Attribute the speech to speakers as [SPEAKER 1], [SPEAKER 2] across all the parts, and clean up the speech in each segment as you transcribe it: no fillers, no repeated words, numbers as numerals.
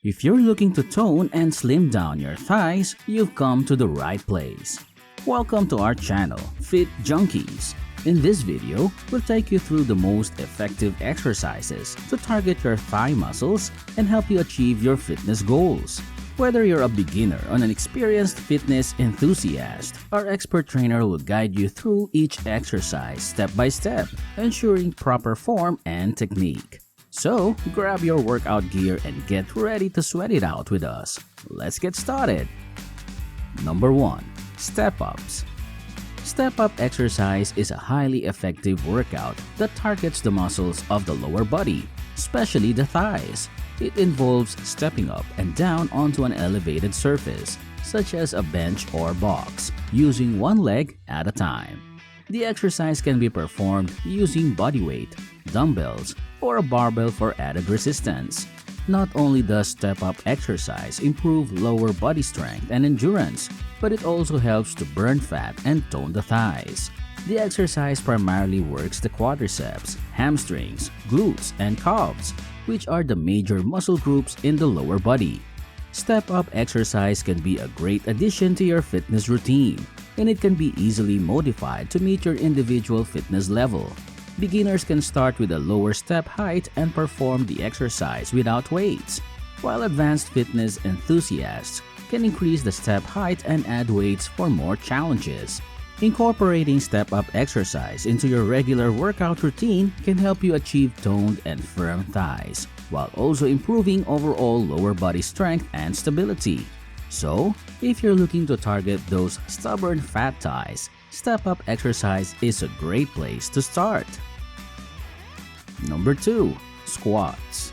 [SPEAKER 1] If you're looking to tone and slim down your thighs, you've come to the right place. Welcome to our channel, Fit Junkies. In this video, we'll take you through the most effective exercises to target your thigh muscles and help you achieve your fitness goals. Whether you're a beginner or an experienced fitness enthusiast, our expert trainer will guide you through each exercise step by step, ensuring proper form and technique. So, grab your workout gear and get ready to sweat it out with us. Let's get started. Number 1. Step-ups. Step-up exercise is a highly effective workout that targets the muscles of the lower body, especially the thighs. It involves stepping up and down onto an elevated surface, such as a bench or box, using one leg at a time. The exercise can be performed using body weight, dumbbells, or a barbell for added resistance. Not only does step-up exercise improve lower body strength and endurance, but it also helps to burn fat and tone the thighs. The exercise primarily works the quadriceps, hamstrings, glutes, and calves, which are the major muscle groups in the lower body. Step-up exercise can be a great addition to your fitness routine, and it can be easily modified to meet your individual fitness level. Beginners can start with a lower step height and perform the exercise without weights, while advanced fitness enthusiasts can increase the step height and add weights for more challenges. Incorporating step-up exercise into your regular workout routine can help you achieve toned and firm thighs, while also improving overall lower body strength and stability. So, if you're looking to target those stubborn fat thighs, step-up exercise is a great place to start. Number 2. Squats.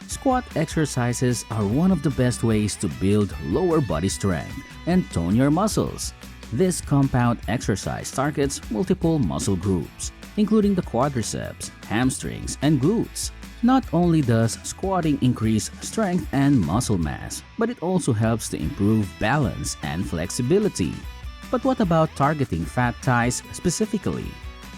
[SPEAKER 1] Squat exercises are one of the best ways to build lower body strength and tone your muscles. This compound exercise targets multiple muscle groups, including the quadriceps, hamstrings, and glutes. Not only does squatting increase strength and muscle mass, but it also helps to improve balance and flexibility. But what about targeting fat thighs specifically?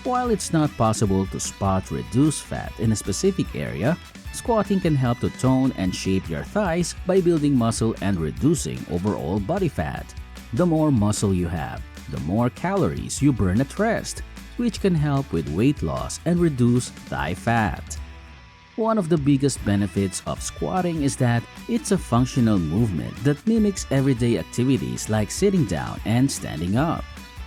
[SPEAKER 1] While it's not possible to spot reduced fat in a specific area, squatting can help to tone and shape your thighs by building muscle and reducing overall body fat. The more muscle you have, the more calories you burn at rest, which can help with weight loss and reduce thigh fat. One of the biggest benefits of squatting is that it's a functional movement that mimics everyday activities like sitting down and standing up.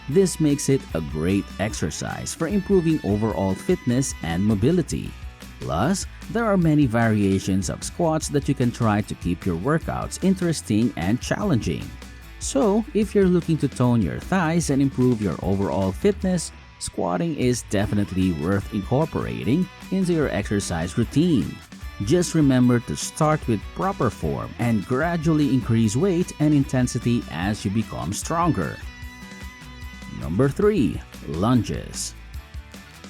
[SPEAKER 1] This makes it a great exercise for improving overall fitness and mobility. Plus, there are many variations of squats that you can try to keep your workouts interesting and challenging. So, if you're looking to tone your thighs and improve your overall fitness, squatting is definitely worth incorporating into your exercise routine. Just remember to start with proper form and gradually increase weight and intensity as you become stronger. Number 3. Lunges.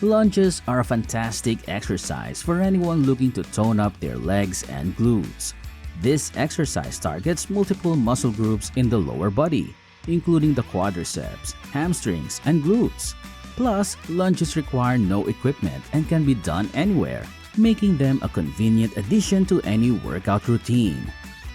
[SPEAKER 1] Lunges are a fantastic exercise for anyone looking to tone up their legs and glutes. This exercise targets multiple muscle groups in the lower body, including the quadriceps, hamstrings, and glutes. Plus, lunges require no equipment and can be done anywhere, making them a convenient addition to any workout routine.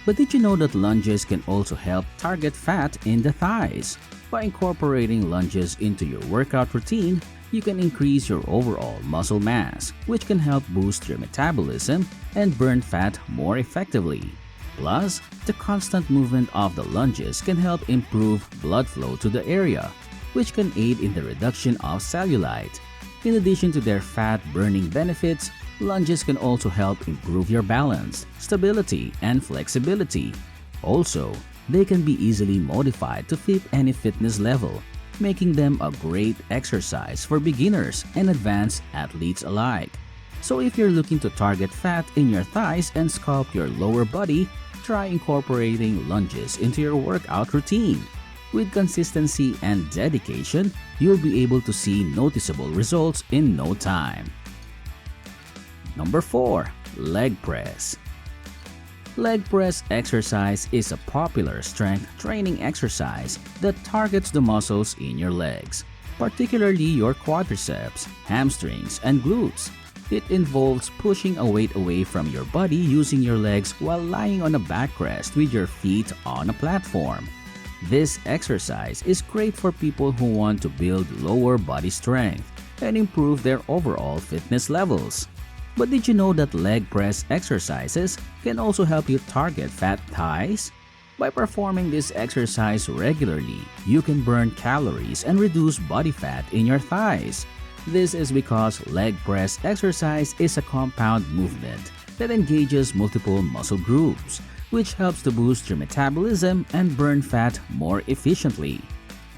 [SPEAKER 1] But did you know that lunges can also help target fat in the thighs? By incorporating lunges into your workout routine, you can increase your overall muscle mass, which can help boost your metabolism and burn fat more effectively. Plus, the constant movement of the lunges can help improve blood flow to the area, which can aid in the reduction of cellulite. In addition to their fat-burning benefits, lunges can also help improve your balance, stability, and flexibility. Also, they can be easily modified to fit any fitness level, making them a great exercise for beginners and advanced athletes alike. So if you're looking to target fat in your thighs and sculpt your lower body, try incorporating lunges into your workout routine. With consistency and dedication, you'll be able to see noticeable results in no time. Number 4. Leg press. Leg press exercise is a popular strength training exercise that targets the muscles in your legs, particularly your quadriceps, hamstrings, and glutes. It involves pushing a weight away from your body using your legs while lying on a backrest with your feet on a platform. This exercise is great for people who want to build lower body strength and improve their overall fitness levels. But did you know that leg press exercises can also help you target fat thighs? By performing this exercise regularly, you can burn calories and reduce body fat in your thighs. This is because leg press exercise is a compound movement that engages multiple muscle groups, which helps to boost your metabolism and burn fat more efficiently.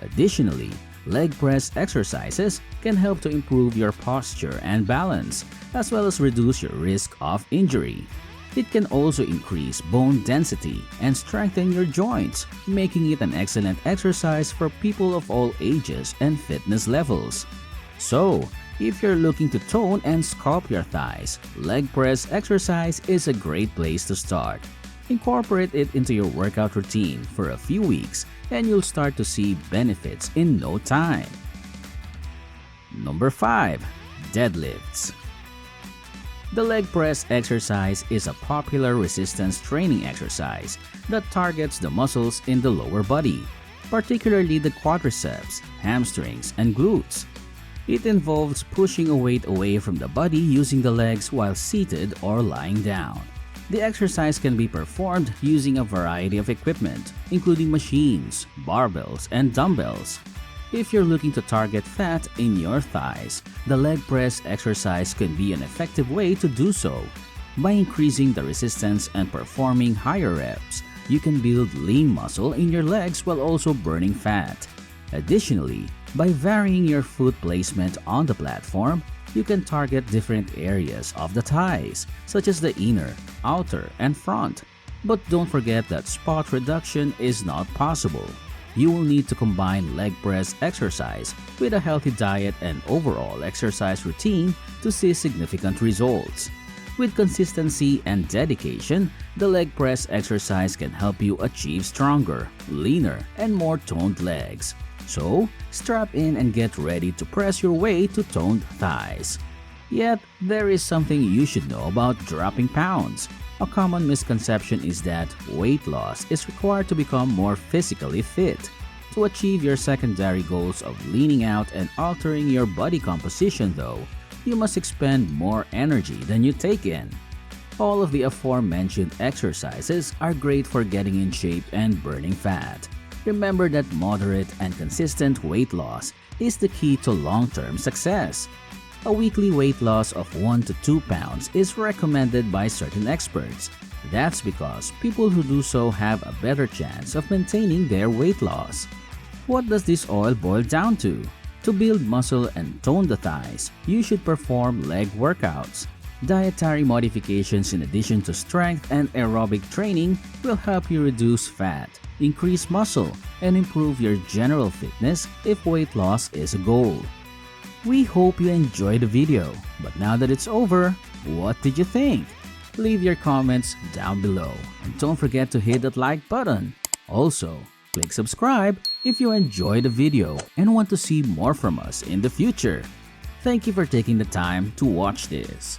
[SPEAKER 1] Additionally, leg press exercises can help to improve your posture and balance, as well as reduce your risk of injury. It can also increase bone density and strengthen your joints, making it an excellent exercise for people of all ages and fitness levels. So, if you're looking to tone and sculpt your thighs, leg press exercise is a great place to start. Incorporate it into your workout routine for a few weeks and you'll start to see benefits in no time. Number 5. Deadlifts. The leg press exercise is a popular resistance training exercise that targets the muscles in the lower body, particularly the quadriceps, hamstrings, and glutes. It involves pushing a weight away from the body using the legs while seated or lying down. The exercise can be performed using a variety of equipment, including machines, barbells, and dumbbells. If you're looking to target fat in your thighs, the leg press exercise can be an effective way to do so. By increasing the resistance and performing higher reps, you can build lean muscle in your legs while also burning fat. Additionally, by varying your foot placement on the platform, you can target different areas of the thighs, such as the inner, outer, and front. But don't forget that spot reduction is not possible. You will need to combine leg press exercise with a healthy diet and overall exercise routine to see significant results. With consistency and dedication, the leg press exercise can help you achieve stronger, leaner, and more toned legs. So, strap in and get ready to press your way to toned thighs. Yet, there is something you should know about dropping pounds. A common misconception is that weight loss is required to become more physically fit. To achieve your secondary goals of leaning out and altering your body composition though, you must expend more energy than you take in. All of the aforementioned exercises are great for getting in shape and burning fat. Remember that moderate and consistent weight loss is the key to long-term success. A weekly weight loss of 1 to 2 pounds is recommended by certain experts. That's because people who do so have a better chance of maintaining their weight loss. What does this all boil down to? To build muscle and tone the thighs, you should perform leg workouts. Dietary modifications in addition to strength and aerobic training will help you reduce fat, increase muscle, and improve your general fitness if weight loss is a goal. We hope you enjoyed the video, but now that it's over, what did you think? Leave your comments down below and don't forget to hit that like button. Also, click subscribe if you enjoyed the video and want to see more from us in the future. Thank you for taking the time to watch this.